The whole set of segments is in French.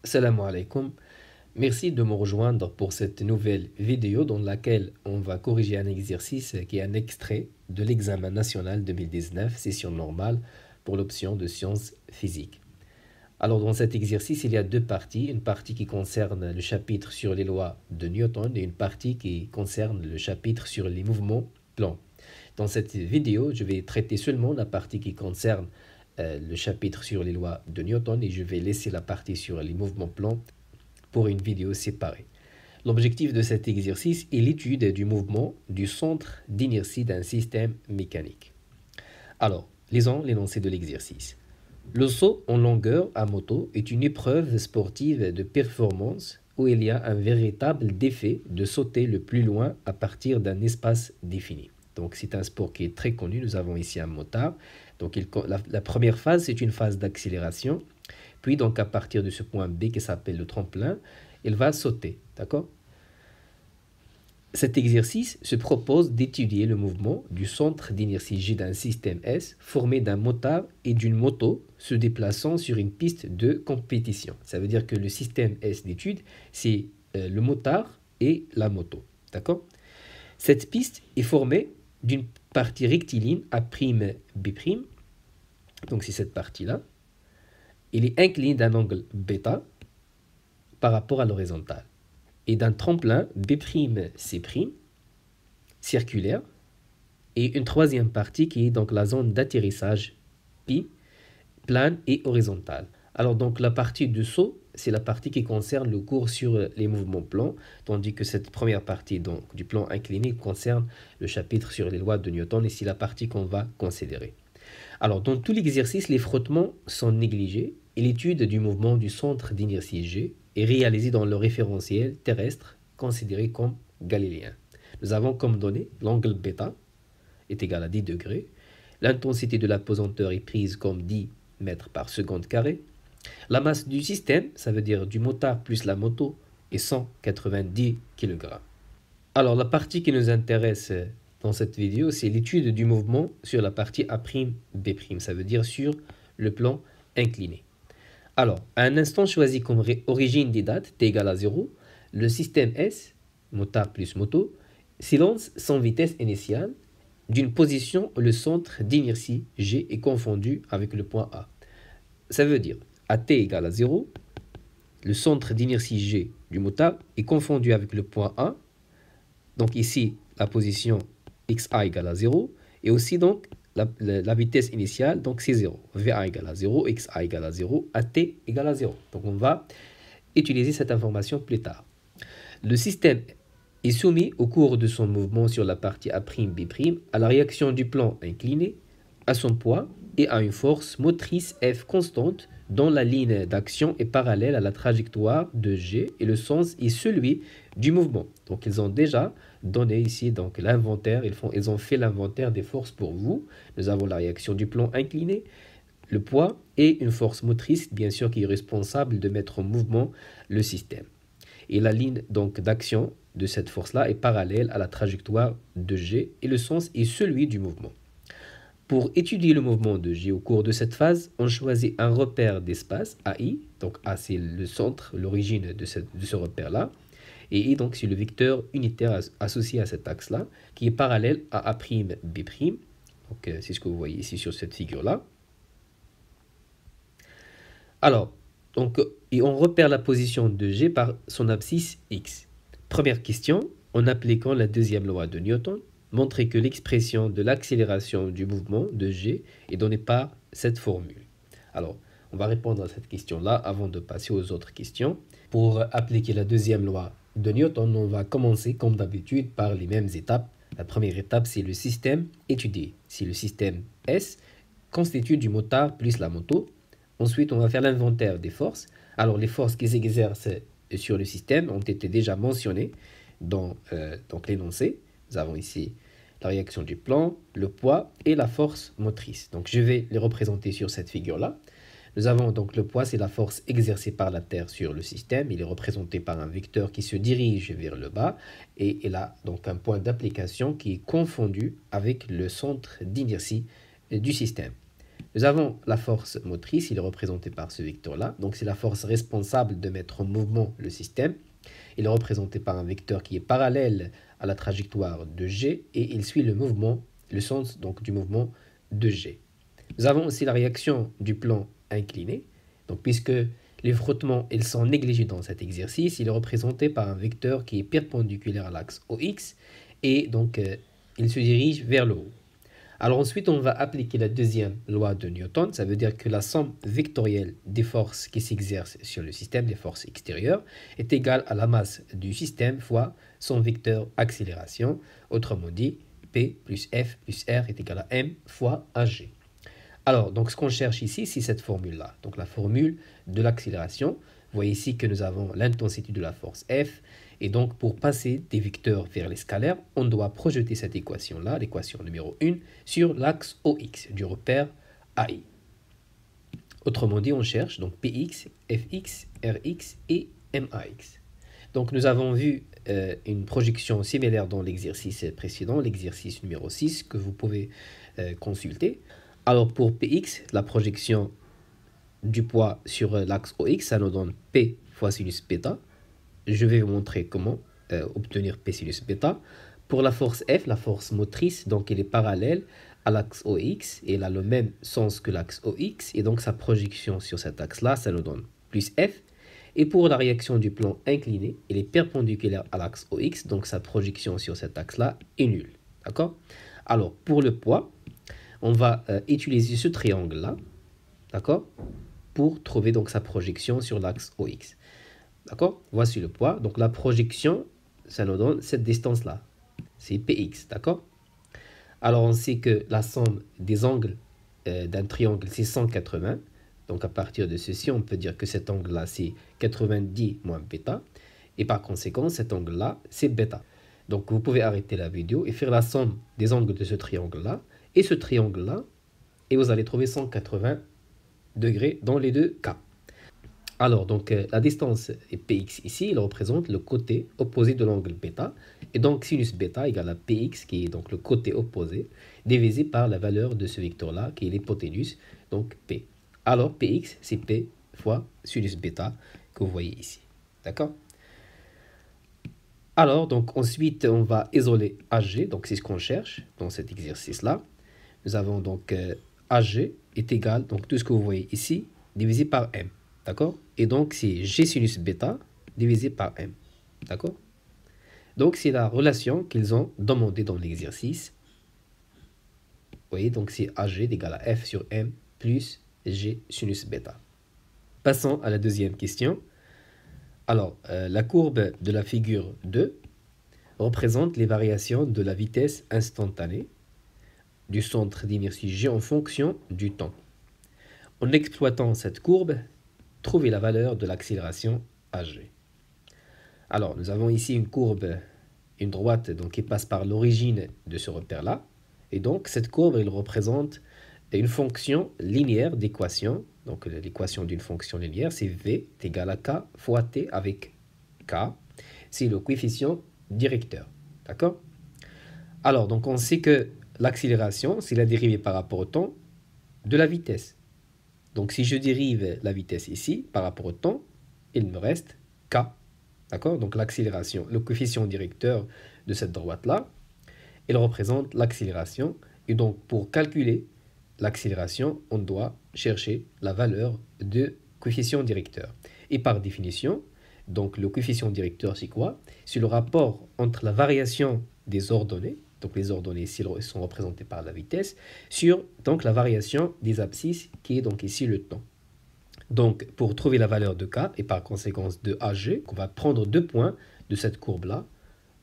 Salam alaikum. Merci de me rejoindre pour cette nouvelle vidéo dans laquelle on va corriger un exercice qui est un extrait de l'examen national 2019, session normale pour l'option de sciences physiques. Alors dans cet exercice, il y a deux parties, une partie qui concerne le chapitre sur les lois de Newton et une partie qui concerne le chapitre sur les mouvements plans. Dans cette vidéo, je vais traiter seulement la partie qui concerne le chapitre sur les lois de Newton et je vais laisser la partie sur les mouvements plans pour une vidéo séparée. L'objectif de cet exercice est l'étude du mouvement du centre d'inertie d'un système mécanique. Alors, lisons l'énoncé de l'exercice. Le saut en longueur à moto est une épreuve sportive de performance où il y a un véritable défi de sauter le plus loin à partir d'un espace défini. Donc c'est un sport qui est très connu, nous avons ici un motard. Donc la première phase, c'est une phase d'accélération. Puis donc à partir de ce point B qui s'appelle le tremplin, il va sauter, d'accord? Cet exercice se propose d'étudier le mouvement du centre d'inertie G d'un système S formé d'un motard et d'une moto se déplaçant sur une piste de compétition. Ça veut dire que le système S d'étude, c'est le motard et la moto, d'accord? Cette piste est formée d'une partie rectiligne A'B', donc c'est cette partie-là. Il est incliné d'un angle β par rapport à l'horizontale et d'un tremplin B'C' circulaire et une troisième partie qui est donc la zone d'atterrissage Pi plane et horizontale. Alors donc la partie du saut, c'est la partie qui concerne le cours sur les mouvements plans, tandis que cette première partie donc, du plan incliné concerne le chapitre sur les lois de Newton et c'est la partie qu'on va considérer. Alors dans tout l'exercice, les frottements sont négligés et l'étude du mouvement du centre d'inertie G est réalisée dans le référentiel terrestre considéré comme galiléen. Nous avons comme donnée l'angle β est égal à 10 degrés, l'intensité de l'apesanteur est prise comme 10 mètres par seconde carré, la masse du système, ça veut dire du motard plus la moto, est 190 kg. Alors la partie qui nous intéresse dans cette vidéo, c'est l'étude du mouvement sur la partie A'B', ça veut dire sur le plan incliné. Alors, à un instant choisi comme origine des dates, t égale à 0, le système S, motard plus moto, s'élance sans vitesse initiale d'une position où le centre d'inertie G est confondu avec le point A. Ça veut dire, à t égale à 0, le centre d'inertie G du motard est confondu avec le point A. Donc ici, la position xa égale à 0, et aussi donc la vitesse initiale, donc c'est 0. Va égale à 0, xa égale à 0, at égale à 0. Donc on va utiliser cette information plus tard. Le système est soumis au cours de son mouvement sur la partie A'B' à la réaction du plan incliné, à son poids et à une force motrice F constante dont la ligne d'action est parallèle à la trajectoire de G et le sens est celui du mouvement. Donc ils ont déjà donné ici donc l'inventaire, ils ont fait l'inventaire des forces pour vous. Nous avons la réaction du plan incliné, le poids et une force motrice bien sûr qui est responsable de mettre en mouvement le système. Et la ligne donc d'action de cette force-là est parallèle à la trajectoire de G et le sens est celui du mouvement. Pour étudier le mouvement de G au cours de cette phase, on choisit un repère d'espace, AI, donc A c'est le centre, l'origine de ce repère-là, et I donc c'est le vecteur unitaire associé à cet axe-là, qui est parallèle à A'B', donc c'est ce que vous voyez ici sur cette figure-là. Alors, donc, et on repère la position de G par son abscisse X. Première question, en appliquant la deuxième loi de Newton, montrer que l'expression de l'accélération du mouvement de G est donnée par cette formule. Alors, on va répondre à cette question-là avant de passer aux autres questions. Pour appliquer la deuxième loi de Newton, on va commencer comme d'habitude par les mêmes étapes. La première étape, c'est le système étudié. Si le système S constitue du motard plus la moto, ensuite on va faire l'inventaire des forces. Alors les forces qui s'exercent sur le système ont été déjà mentionnées dans l'énoncé. Nous avons ici la réaction du plan, le poids et la force motrice. Donc je vais les représenter sur cette figure-là. Nous avons donc le poids, c'est la force exercée par la Terre sur le système. Il est représenté par un vecteur qui se dirige vers le bas et il a donc un point d'application qui est confondu avec le centre d'inertie du système. Nous avons la force motrice, il est représenté par ce vecteur-là. Donc c'est la force responsable de mettre en mouvement le système. Il est représenté par un vecteur qui est parallèle à la trajectoire de G et il suit le mouvement, le sens donc du mouvement de G. Nous avons aussi la réaction du plan incliné. Donc puisque les frottements ils sont négligés dans cet exercice, il est représenté par un vecteur qui est perpendiculaire à l'axe OX et donc il se dirige vers le haut. Alors ensuite, on va appliquer la deuxième loi de Newton. Ça veut dire que la somme vectorielle des forces qui s'exercent sur le système, les forces extérieures, est égale à la masse du système fois son vecteur accélération. Autrement dit, P plus F plus R est égal à M fois AG. Alors, donc ce qu'on cherche ici, c'est cette formule-là. Donc la formule de l'accélération. Vous voyez ici que nous avons l'intensité de la force F. Et donc, pour passer des vecteurs vers les scalaires, on doit projeter cette équation-là, l'équation numéro 1, sur l'axe OX du repère AI. Autrement dit, on cherche donc PX, FX, RX et MAX. Donc, nous avons vu une projection similaire dans l'exercice précédent, l'exercice numéro 6, que vous pouvez consulter. Alors, pour PX, la projection du poids sur l'axe OX, ça nous donne P fois sinus bêta. Je vais vous montrer comment obtenir P sinus bêta. Pour la force F, la force motrice, donc elle est parallèle à l'axe OX et elle a le même sens que l'axe OX. Et donc sa projection sur cet axe-là, ça nous donne plus F. Et pour la réaction du plan incliné, elle est perpendiculaire à l'axe OX, donc sa projection sur cet axe-là est nulle. D'accord? Alors pour le poids, on va utiliser ce triangle-là, d'accord, pour trouver donc sa projection sur l'axe OX. D'accord? Voici le poids. Donc la projection, ça nous donne cette distance-là. C'est Px, d'accord? Alors on sait que la somme des angles d'un triangle, c'est 180. Donc à partir de ceci, on peut dire que cet angle-là, c'est 90 moins bêta. Et par conséquent, cet angle-là, c'est bêta. Donc vous pouvez arrêter la vidéo et faire la somme des angles de ce triangle-là et ce triangle-là. Et vous allez trouver 180 degrés dans les deux cas. Alors, donc, la distance Px ici, il représente le côté opposé de l'angle bêta. Et donc, sinus bêta égale à Px, qui est donc le côté opposé, divisé par la valeur de ce vecteur-là, qui est l'hypoténuse, donc P. Alors, Px, c'est P fois sinus bêta, que vous voyez ici. D'accord? Alors, donc, ensuite, on va isoler AG, donc c'est ce qu'on cherche dans cet exercice-là. Nous avons donc AG est égal, donc tout ce que vous voyez ici, divisé par M. D'accord? Et donc, c'est G sinus bêta divisé par M. D'accord? Donc, c'est la relation qu'ils ont demandé dans l'exercice. Vous voyez, donc c'est AG égal à F sur M plus G sinus bêta. Passons à la deuxième question. Alors, la courbe de la figure 2 représente les variations de la vitesse instantanée du centre d'inertie G en fonction du temps. En exploitant cette courbe, trouvez la valeur de l'accélération AG. Alors, nous avons ici une courbe, une droite donc, qui passe par l'origine de ce repère-là. Et donc, cette courbe, elle représente une fonction linéaire d'équation. Donc, l'équation d'une fonction linéaire, c'est V est égal à K fois T avec K. C'est le coefficient directeur. D'accord? Alors, donc, on sait que l'accélération, c'est la dérivée par rapport au temps de la vitesse. Donc, si je dérive la vitesse ici par rapport au temps, il me reste K. D'accord? Donc, l'accélération, le coefficient directeur de cette droite-là, il représente l'accélération. Et donc, pour calculer l'accélération, on doit chercher la valeur de coefficient directeur. Et par définition, donc le coefficient directeur, c'est quoi? C'est le rapport entre la variation des ordonnées, donc les ordonnées ici sont représentées par la vitesse, sur donc la variation des abscisses, qui est donc ici le temps. Donc, pour trouver la valeur de K, et par conséquence de AG, on va prendre 2 points de cette courbe-là,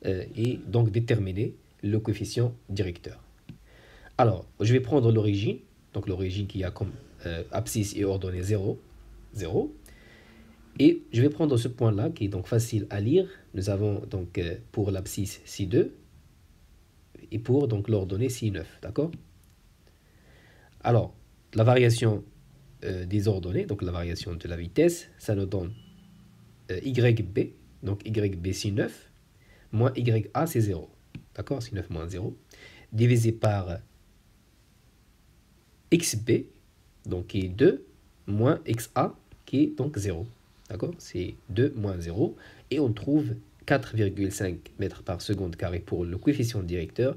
et donc déterminer le coefficient directeur. Alors, je vais prendre l'origine, donc l'origine qui a comme abscisse et ordonnée 0, 0. Et je vais prendre ce point-là, qui est donc facile à lire. Nous avons donc pour l'abscisse C2, et pour donc l'ordonnée C9, d'accord? Alors, la variation des ordonnées, donc la variation de la vitesse, ça nous donne YB, donc YB C9, moins YA c'est 0, d'accord? C9 moins 0, divisé par XB, donc qui est 2, moins xa, qui est donc 0. D'accord? C'est 2 moins 0. Et on trouve 4,5 mètres par seconde carré pour le coefficient directeur,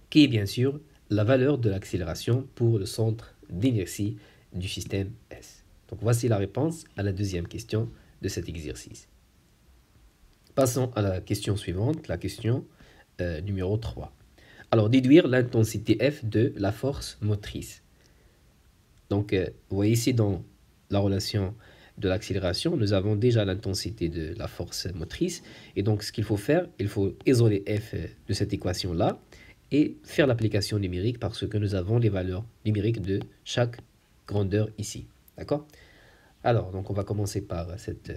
qui est bien sûr la valeur de l'accélération pour le centre d'inertie du système S. Donc voici la réponse à la deuxième question de cet exercice. Passons à la question suivante, la question numéro 3. Alors, déduire l'intensité F de la force motrice. Donc, vous voyez ici dans la relation de l'accélération, nous avons déjà l'intensité de la force motrice. Et donc, ce qu'il faut faire, il faut isoler F de cette équation-là et faire l'application numérique parce que nous avons les valeurs numériques de chaque grandeur ici. D'accord? Alors, donc on va commencer par cette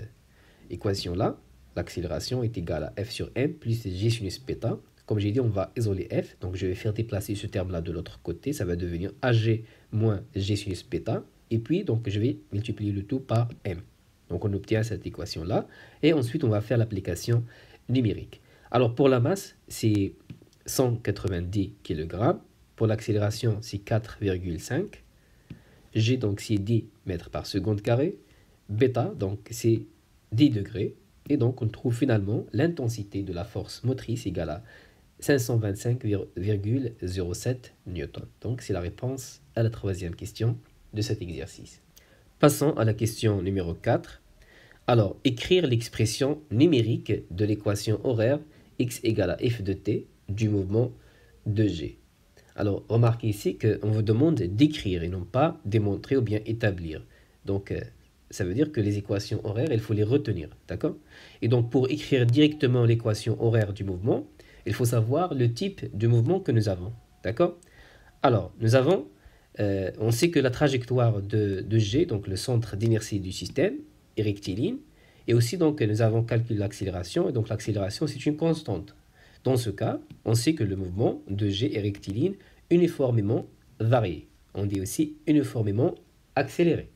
équation-là. L'accélération est égale à F sur M plus G sinus bêta. Comme j'ai dit, on va isoler F. Donc, je vais faire déplacer ce terme-là de l'autre côté. Ça va devenir AG moins G sinus bêta. Et puis, donc, je vais multiplier le tout par M. Donc, on obtient cette équation-là. Et ensuite, on va faire l'application numérique. Alors, pour la masse, c'est 190 kg. Pour l'accélération, c'est 4,5. G, donc, c'est 10 mètres par seconde carré. Bêta, donc, c'est 10 degrés. Et donc, on trouve finalement l'intensité de la force motrice égale à 525,07 newtons. Donc, c'est la réponse à la troisième question de cet exercice. Passons à la question numéro 4. Alors, écrire l'expression numérique de l'équation horaire x égale à f de t du mouvement de G. Alors, remarquez ici qu'on vous demande d'écrire et non pas démontrer ou bien établir. Donc, ça veut dire que les équations horaires, il faut les retenir, d'accord? Et donc, pour écrire directement l'équation horaire du mouvement, il faut savoir le type de mouvement que nous avons, d'accord? Alors, nous avons, on sait que la trajectoire de G, donc le centre d'inertie du système, est rectiligne, et aussi donc nous avons calculé l'accélération, et donc l'accélération c'est une constante. Dans ce cas, on sait que le mouvement de G est rectiligne, uniformément varié. On dit aussi uniformément accéléré.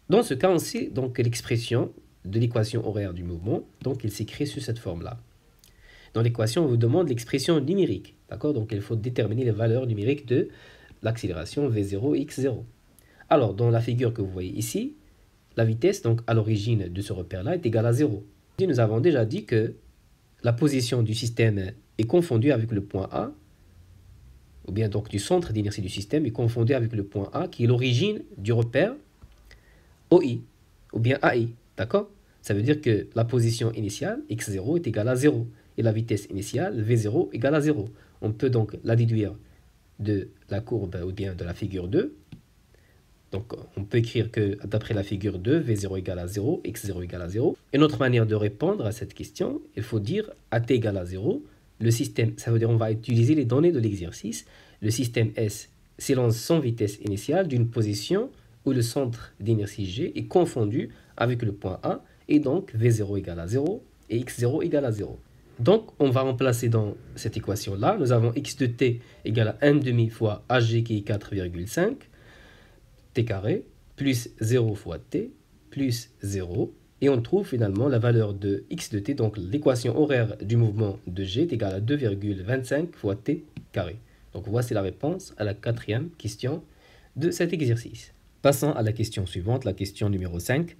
Dans ce cas, on sait donc l'expression de l'équation horaire du mouvement, donc il s'écrit sous cette forme-là. Dans l'équation, on vous demande l'expression numérique, d'accord? Donc il faut déterminer les valeurs numériques de l'accélération V0 et X0. Alors, dans la figure que vous voyez ici, la vitesse, donc à l'origine de ce repère-là, est égale à 0. Et nous avons déjà dit que la position du système est confondue avec le point A, ou bien donc du centre d'inertie du système est confondu avec le point A, qui est l'origine du repère OI, ou bien AI, d'accord? Ça veut dire que la position initiale, x0, est égale à 0, et la vitesse initiale, v0, égale à 0. On peut donc la déduire de la courbe, ou bien de la figure 2. Donc, on peut écrire que d'après la figure 2, v0 égale à 0, x0 égale à 0. Une autre manière de répondre à cette question, il faut dire at égale à 0, le système, ça veut dire on va utiliser les données de l'exercice, le système S s'élance sans vitesse initiale d'une position où le centre d'inertie G est confondu avec le point A, et donc V0 égale à 0 et X0 égale à 0. Donc, on va remplacer dans cette équation-là, nous avons x de t égale à 1 demi fois AG qui est 4,5, t carré, plus 0 fois t, plus 0, et on trouve finalement la valeur de x de t, donc l'équation horaire du mouvement de G est égale à 2,25 fois t carré. Donc voici la réponse à la quatrième question de cet exercice. Passons à la question suivante, la question numéro 5.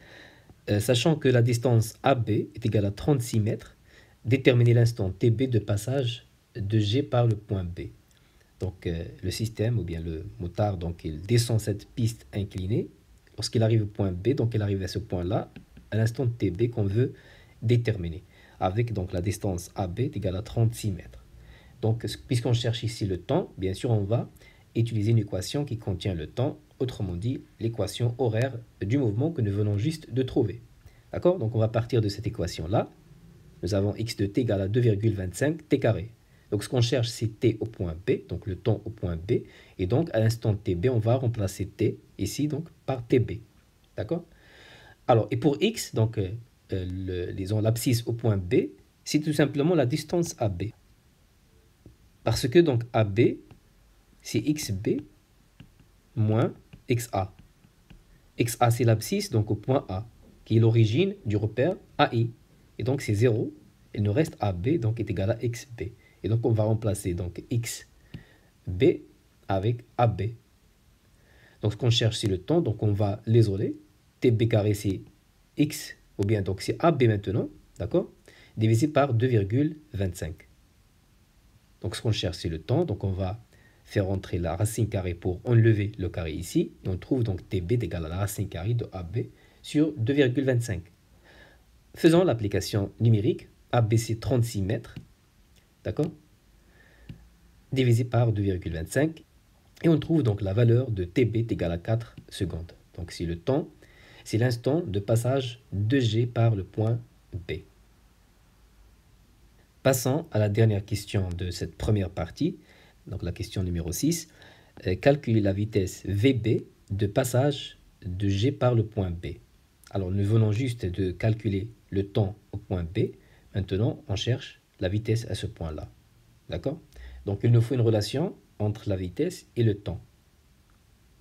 Sachant que la distance AB est égale à 36 mètres, déterminez l'instant TB de passage de G par le point B. Donc le système, ou bien le motard, donc il descend cette piste inclinée. Lorsqu'il arrive au point B, donc il arrive à ce point-là, à l'instant TB qu'on veut déterminer, avec donc la distance AB est égale à 36 mètres. Donc puisqu'on cherche ici le temps, bien sûr on va utiliser une équation qui contient le temps, autrement dit l'équation horaire du mouvement que nous venons juste de trouver. D'accord? Donc on va partir de cette équation-là. Nous avons x de t égale à 2,25 t carré. Donc ce qu'on cherche c'est t au point B, donc le temps au point B. Et donc à l'instant tb, on va remplacer t ici donc par tb. D'accord? Alors et pour x, donc disons l'abscisse au point B, c'est tout simplement la distance AB. Parce que donc AB, c'est xb moins xa. xa, c'est l'abscisse, donc au point A, qui est l'origine du repère AI. Et donc, c'est 0. Il nous reste AB, donc est égal à xb. Et donc, on va remplacer donc xb avec AB. Donc ce qu'on cherche, c'est le temps, donc on va l'isoler. TB carré, c'est x, ou bien donc c'est AB maintenant, d'accord, divisé par 2,25. Donc ce qu'on cherche, c'est le temps, donc on va faire entrer la racine carrée pour enlever le carré ici, et on trouve donc TB est égal à la racine carrée de AB sur 2,25. Faisons l'application numérique, AB c'est 36 mètres, d'accord, divisé par 2,25, et on trouve donc la valeur de TB est égale à 4 secondes. Donc c'est le temps, c'est l'instant de passage de G par le point B. Passons à la dernière question de cette première partie, donc la question numéro 6. Calculer la vitesse VB de passage de G par le point B. Alors nous venons juste de calculer le temps au point B. Maintenant, on cherche la vitesse à ce point-là. D'accord? Donc il nous faut une relation entre la vitesse et le temps.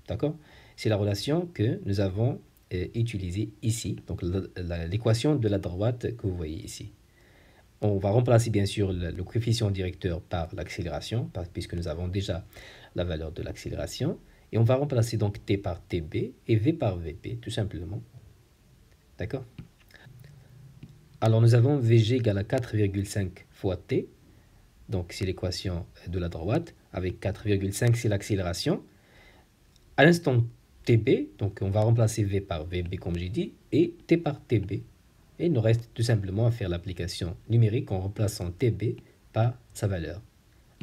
D'accord? C'est la relation que nous avons utilisée ici. Donc l'équation de la droite que vous voyez ici. On va remplacer bien sûr le coefficient directeur par l'accélération, puisque nous avons déjà la valeur de l'accélération. Et on va remplacer donc T par TB et V par VB, tout simplement. D'accord? Alors nous avons VG égale à 4,5 fois T. Donc c'est l'équation de la droite. Avec 4,5, c'est l'accélération. À l'instant TB, donc on va remplacer V par VB comme j'ai dit, et T par TB. Et il nous reste tout simplement à faire l'application numérique en remplaçant TB par sa valeur.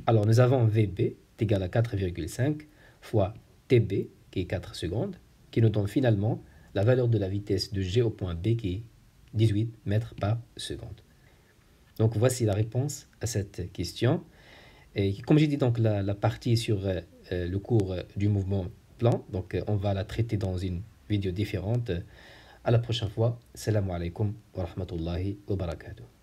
Alors nous avons VB est égal à 4,5 fois TB, qui est 4 secondes, qui nous donne finalement la valeur de la vitesse de G au point B, qui est 18 mètres par seconde. Donc voici la réponse à cette question. Et comme j'ai dit, donc la partie sur le cours du mouvement plan, donc on va la traiter dans une vidéo différente. À la prochaine fois. Salam alaikum wa rahmatullahi wa barakatuh.